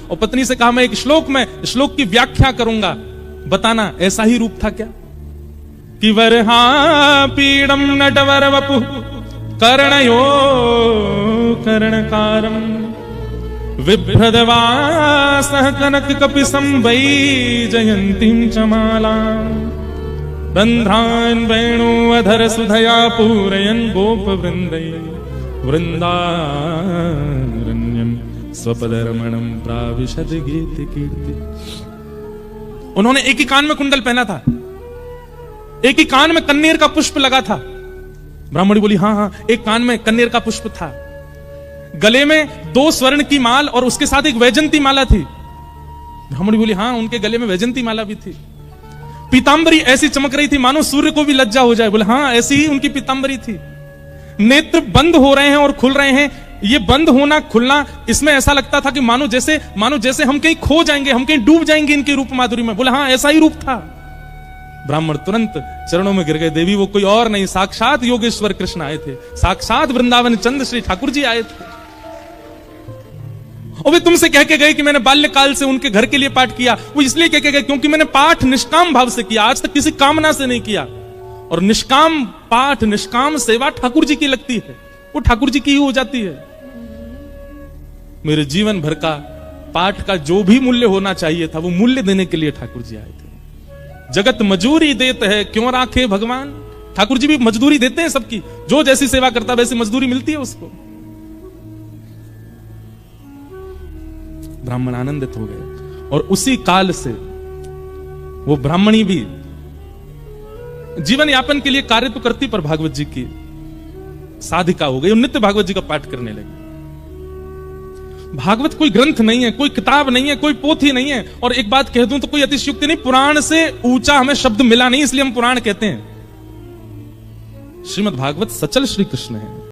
और पत्नी से कहा मैं एक श्लोक की व्याख्या करूंगा, बताना ऐसा ही रूप था क्या? कि वरहा पीड़म नटवर वपु कर्णयो कर्णकारम विभ्रदवासः कनक कपिसं वै जयंतीं चमाला रंध्रान् वेणुअधर सुधया पूरयन् गोप वृंदै वृंदारण्यं स्वपदरमणं प्राविशद गीत कीर्ति। उन्होंने एक ही कान में कुंडल पहना था, एक ही कान में कन्नेर का पुष्प लगा था। ब्राह्मणी बोली हाँ, एक कान में कन्नेर का पुष्प था, गले में 2 स्वर्ण की माल और उसके साथ एक वैजंती माला थी। ब्राह्मणी बोली हाँ, उनके गले में वैजंती माला भी थी। पीतांबरी ऐसी चमक रही थी मानो सूर्य को भी लज्जा हो जाए। बोले हाँ, ऐसी ही उनकी पीतांबरी थी। नेत्र बंद हो रहे हैं और खुल रहे हैं, ये बंद होना खुलना, इसमें ऐसा लगता था कि मानो जैसे हम कहीं खो जाएंगे, हम कहीं डूब जाएंगे इनके रूप माधुरी में। बोले हाँ, ऐसा ही रूप था। ब्राह्मण तुरंत चरणों में गिर गए। देवी वो कोई और नहीं, साक्षात योगेश्वर कृष्ण आए थे, साक्षात वृंदावन चंद्र श्री ठाकुर जी आए थे। और वे तुमसे कह के गए कि मैंने बाल्यकाल से उनके घर के लिए पाठ किया। वो इसलिए कह के गए क्योंकि मैंने पाठ निष्काम भाव से किया, आज तक किसी कामना से नहीं किया। और निष्काम पाठ, निष्काम सेवा ठाकुर जी की लगती है, वो ठाकुर जी की ही हो जाती है। मेरे जीवन भर का पाठ का जो भी मूल्य होना चाहिए था, वो मूल्य देने के लिए ठाकुर जी आए थे। जगत मजूरी देते हैं, क्यों राखे भगवान। ठाकुर जी भी मजदूरी देते हैं सबकी, जो जैसी सेवा करता वैसी मजदूरी मिलती है उसको। ब्राह्मण आनंदित हो गए और उसी काल से वो ब्राह्मणी भी जीवन यापन के लिए कार्य तो करती, पर भागवत जी की साधिका हो गई और नित्य भागवत जी का पाठ करने लगी। भागवत कोई ग्रंथ नहीं है, कोई किताब नहीं है, कोई पोथी नहीं है। और एक बात कह दूं तो कोई अतिशयोक्ति नहीं, पुराण से ऊंचा हमें शब्द मिला नहीं, इसलिए हम पुराण कहते हैं। श्रीमद् भागवत सचल श्री कृष्ण है।